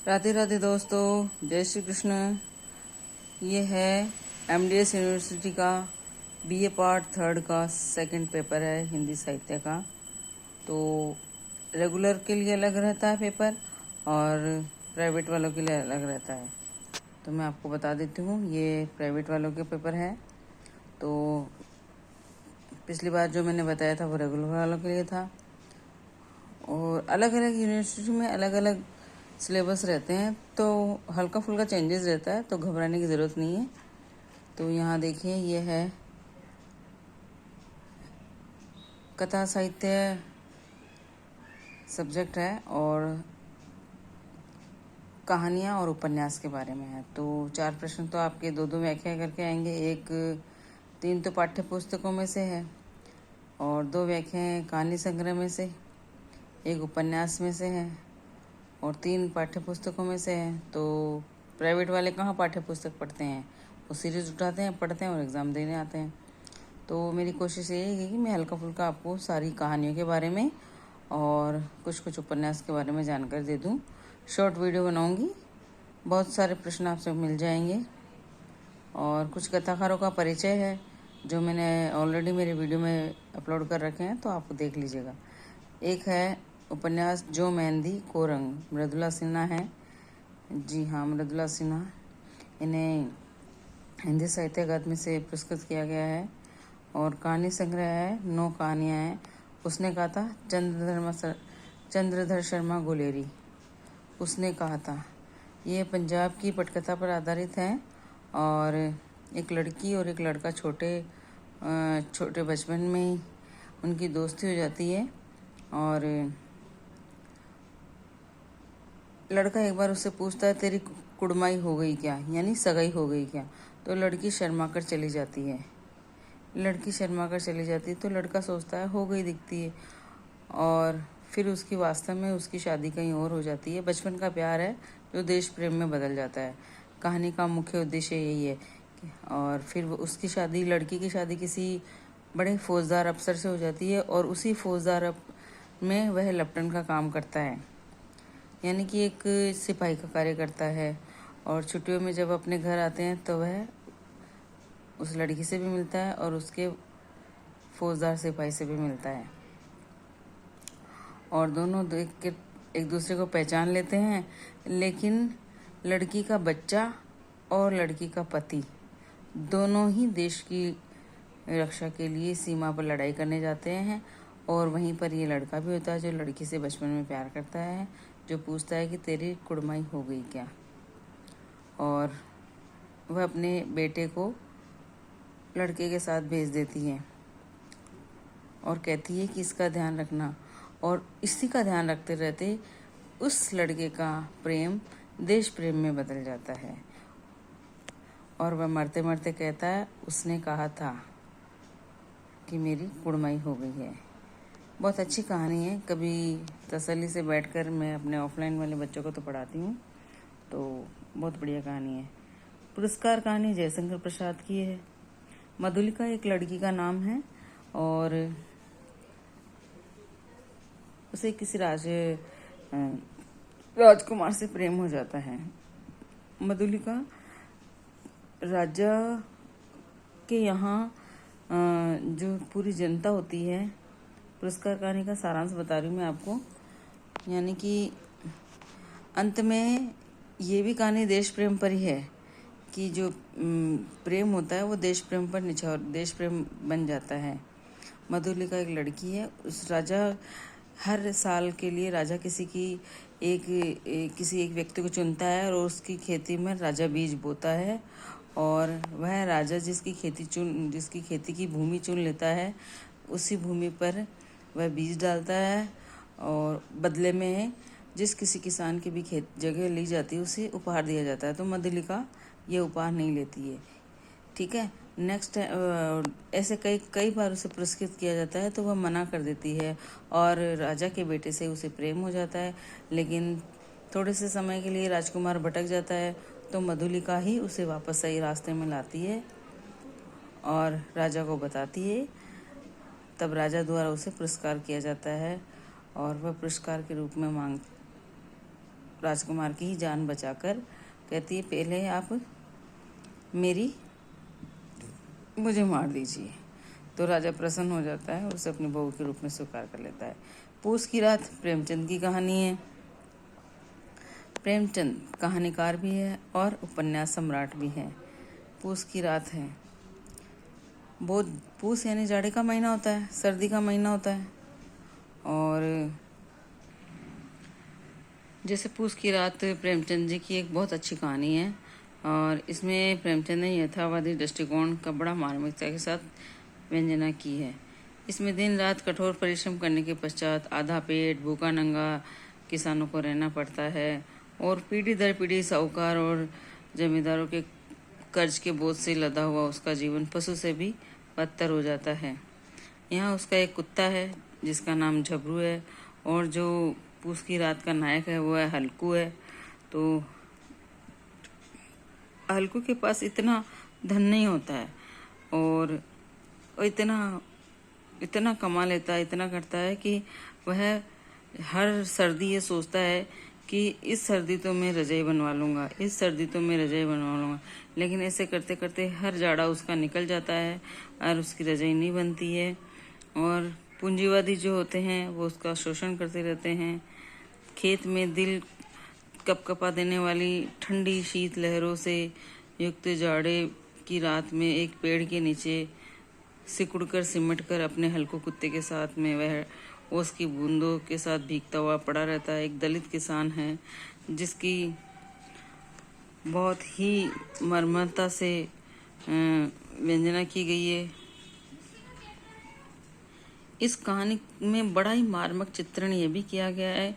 राधे राधे दोस्तों, जय श्री कृष्ण। ये है एमडीएस यूनिवर्सिटी का बीए पार्ट 3 का सेकंड पेपर है हिंदी साहित्य का। तो रेगुलर के लिए अलग रहता है पेपर और प्राइवेट वालों के लिए अलग रहता है। तो मैं आपको बता देती हूँ, ये प्राइवेट वालों के पेपर है। तो पिछली बार जो मैंने बताया था वो रेगुलर वालों के लिए था। और अलग अलग यूनिवर्सिटी में अलग अलग सिलेबस रहते हैं, तो हल्का फुल्का चेंजेस रहता है, तो घबराने की ज़रूरत नहीं है। तो यहाँ देखिए, ये है कथा साहित्य सब्जेक्ट है और कहानियाँ और उपन्यास के बारे में है। तो 4 प्रश्न तो आपके 2-2 व्याख्या करके आएंगे। 3 तो पाठ्य पुस्तकों में से है और 2 व्याख्याएँ कहानी संग्रह में से, 1 उपन्यास में से है और 3 पाठ्य पुस्तकों में से है। तो प्राइवेट वाले कहाँ पाठ्य पुस्तक पढ़ते हैं, वो सीरीज उठाते हैं, पढ़ते हैं और एग्ज़ाम देने आते हैं। तो मेरी कोशिश ये है कि मैं हल्का फुल्का आपको सारी कहानियों के बारे में और कुछ उपन्यास के बारे में जानकारी दे दूँ। शॉर्ट वीडियो बनाऊँगी, बहुत सारे प्रश्न आपसे मिल जाएंगे और कुछ कथाकारों का परिचय है जो मैंने ऑलरेडी मेरे वीडियो में अपलोड कर रखे हैं, तो आप देख लीजिएगा। एक है उपन्यास जो मेहंदी को रंग, मृदुला सिन्हा है। जी हाँ, मृदुला सिन्हा, इन्हें हिंदी साहित्य अकादमी से पुरस्कृत किया गया है। और कहानी संग्रह है 9 कहानियाँ हैं। उसने कहा था चंद्रधर शर्मा गोलेरी, उसने कहा था। ये पंजाब की पटकथा पर आधारित है और एक लड़की और एक लड़का छोटे बचपन में ही उनकी दोस्ती हो जाती है और लड़का एक बार उससे पूछता है, तेरी कुड़माई हो गई क्या, यानी सगाई हो गई क्या। तो लड़की शर्मा कर चली जाती है। तो लड़का सोचता है हो गई दिखती है, और फिर उसकी वास्तव में उसकी शादी कहीं और हो जाती है। बचपन का प्यार है जो देश प्रेम में बदल जाता है। कहानी का मुख्य उद्देश्य यही है। और फिर लड़की की शादी किसी बड़े फौजदार अफसर से हो जाती है और उसी फौजदार में वह लेफ्टिनेंट का काम करता है, यानी कि एक सिपाही का कार्य करता है। और छुट्टियों में जब अपने घर आते हैं तो वह उस लड़की से भी मिलता है और उसके फौजदार सिपाही से भी मिलता है और दोनों देख के एक दूसरे को पहचान लेते हैं। लेकिन लड़की का बच्चा और लड़की का पति दोनों ही देश की रक्षा के लिए सीमा पर लड़ाई करने जाते हैं। और वहीं पर ये लड़का भी होता है जो लड़की से बचपन में प्यार करता है, जो पूछता है कि तेरी कुड़माई हो गई क्या। और वह अपने बेटे को लड़के के साथ भेज देती है और कहती है कि इसका ध्यान रखना। और इसी का ध्यान रखते रहते उस लड़के का प्रेम देश प्रेम में बदल जाता है और वह मरते मरते कहता है, उसने कहा था कि मेरी कुड़माई हो गई है। बहुत अच्छी कहानी है। कभी तसल्ली से बैठकर मैं अपने ऑफलाइन वाले बच्चों को तो पढ़ाती हूँ, तो बहुत बढ़िया कहानी है। पुरस्कार कहानी जयशंकर प्रसाद की है। मधुलिका एक लड़की का नाम है और उसे किसी राजकुमार से प्रेम हो जाता है। मधुलिका राजा के यहाँ जो पूरी जनता होती है, पुरस्कार कहानी का सारांश बता रही हूँ मैं आपको, यानी कि अंत में ये भी कहानी देश प्रेम पर ही है कि जो प्रेम होता है वो देश प्रेम पर देश प्रेम बन जाता है। मधुलिका एक लड़की है। उस राजा हर साल के लिए राजा किसी एक व्यक्ति को चुनता है और उसकी खेती में राजा बीज बोता है और वह राजा जिसकी खेती की भूमि चुन लेता है, उसी भूमि पर वह बीज डालता है और बदले में जिस किसी किसान की भी जगह ली जाती है उसे उपहार दिया जाता है। तो मधुलिका ये उपहार नहीं लेती है, ठीक है। नेक्स्ट ऐसे कई बार उसे पुरस्कृत किया जाता है तो वह मना कर देती है और राजा के बेटे से उसे प्रेम हो जाता है। लेकिन थोड़े से समय के लिए राजकुमार भटक जाता है तो मधुलिका ही उसे वापस सही रास्ते में लाती है और राजा को बताती है। तब राजा द्वारा उसे पुरस्कार किया जाता है और वह पुरस्कार के रूप में राजकुमार की ही जान बचाकर कहती है पहले आप मुझे मार दीजिए। तो राजा प्रसन्न हो जाता है और उसे अपनी बहू के रूप में स्वीकार कर लेता है। पूस की रात प्रेमचंद की कहानी है। प्रेमचंद कहानीकार भी है और उपन्यास सम्राट भी है। पूस की रात है। बहुत पूस यानी जाड़े का महीना होता है, सर्दी का महीना होता है। और जैसे पूस की रात प्रेमचंद जी की एक बहुत अच्छी कहानी है और इसमें प्रेमचंद ने यथावादी दृष्टिकोण का बड़ा मार्मिकता के साथ व्यंजना की है। इसमें दिन रात कठोर परिश्रम करने के पश्चात आधा पेट भूखा नंगा किसानों को रहना पड़ता है और पीढ़ी दर पीढ़ी साहूकार और जमींदारों के कर्ज के बोझ से लदा हुआ उसका जीवन पशु से भी बदतर हो जाता है। यहाँ उसका एक कुत्ता है जिसका नाम झबरू है और जो पूस की रात का नायक है वो है हल्कू है। तो हल्कू के पास इतना धन नहीं होता है और इतना कमा लेता है, इतना करता है कि वह हर सर्दी ये सोचता है कि इस सर्दी तो मैं रजाई बनवा लूँगा, इस सर्दी तो मैं रजाई बनवा लूँगा। लेकिन ऐसे करते करते हर जाड़ा उसका निकल जाता है और उसकी रजाई नहीं बनती है। और पूंजीवादी जो होते हैं वो उसका शोषण करते रहते हैं। खेत में दिल कपकपा देने वाली ठंडी शीत लहरों से युक्त जाड़े की रात में एक पेड़ के नीचे सिकुड़कर सिमटकर अपने हल्को कुत्ते के साथ में वह ओस की बूंदों के साथ भीगता हुआ पड़ा रहता है। एक दलित किसान है जिसकी बहुत ही मर्मरता से व्यंजना की गई है। इस कहानी में बड़ा ही मार्मिक चित्रण ये भी किया गया है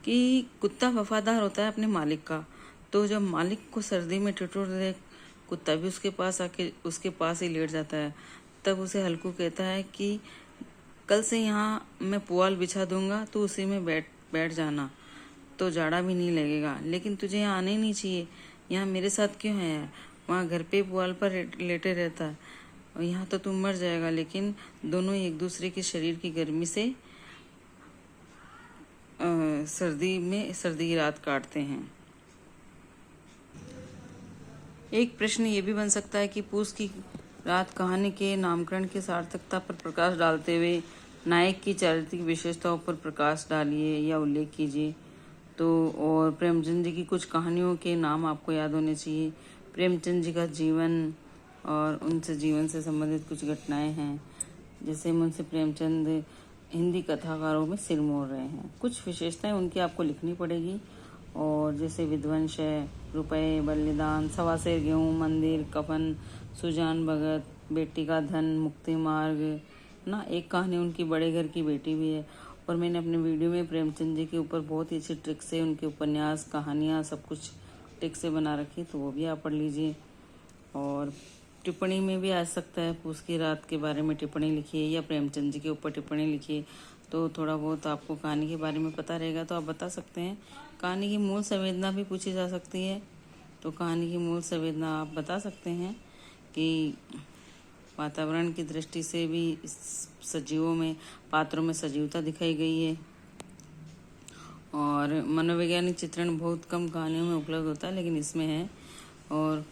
कि कुत्ता वफादार होता है अपने मालिक का। तो जब मालिक को सर्दी में ठिठुर दे कुत्ता भी उसके पास ही लेट जाता है। तब उसे हल्कू कहता है कि कल से यहाँ मैं पुआल बिछा दूंगा, तो उसी में बैठ जाना, तो जाड़ा भी नहीं लगेगा। लेकिन तुझे यहाँ आना ही नहीं चाहिए, यहाँ मेरे साथ क्यों है? वहाँ घर पे पुआल पर लेटे रहता है और यहाँ तो तुम मर जाएगा। लेकिन दोनों एक दूसरे के शरीर की गर्मी से सर्दी की रात काटते हैं। एक प्रश्न ये भी बन सकता है कि पूस की रात कहानी के नामकरण की सार्थकता पर प्रकाश डालते हुए नायक की चारित्रिक विशेषताओं पर प्रकाश डालिए या उल्लेख कीजिए। तो और प्रेमचंद जी की कुछ कहानियों के नाम आपको याद होने चाहिए। प्रेमचंद जी का जीवन और उनसे जीवन से संबंधित कुछ घटनाएं हैं। जैसे मुंशी प्रेमचंद हिंदी कथाकारों में सिर मोड़ रहे हैं। कुछ विशेषताएं उनकी आपको लिखनी पड़ेगी और जैसे विध्वंस है, रुपए, बलिदान, सवा सेर गेहूँ, मंदिर, कफन, सुजान भगत, बेटी का धन, मुक्ति मार्ग ना। एक कहानी उनकी बड़े घर की बेटी भी है और मैंने अपने वीडियो में प्रेमचंद जी के ऊपर बहुत ही अच्छी ट्रिक से उनके उपन्यास, कहानियाँ सब कुछ ट्रिक से बना रखी, तो वो भी आप पढ़ लीजिए। और टिप्पणी में भी आ सकता है, पूस की रात के बारे में टिप्पणी लिखिए या प्रेमचंद जी के ऊपर टिप्पणी लिखिए, तो थोड़ा बहुत आपको कहानी के बारे में पता रहेगा तो आप बता सकते हैं। कहानी की मूल संवेदना भी पूछी जा सकती है, तो कहानी की मूल संवेदना आप बता सकते हैं कि वातावरण की दृष्टि से भी सजीवों में, पात्रों में सजीवता दिखाई गई है। और मनोवैज्ञानिक चित्रण बहुत कम कहानियों में उपलब्ध होता है, लेकिन इसमें है। और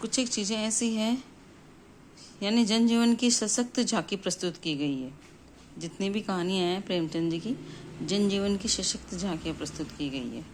कुछ एक चीज़ें ऐसी हैं, यानी जनजीवन की सशक्त झांकी प्रस्तुत की गई है। जितनी भी कहानियाँ हैं प्रेमचंद जी की, जनजीवन की सशक्त झांकियाँ प्रस्तुत की गई है।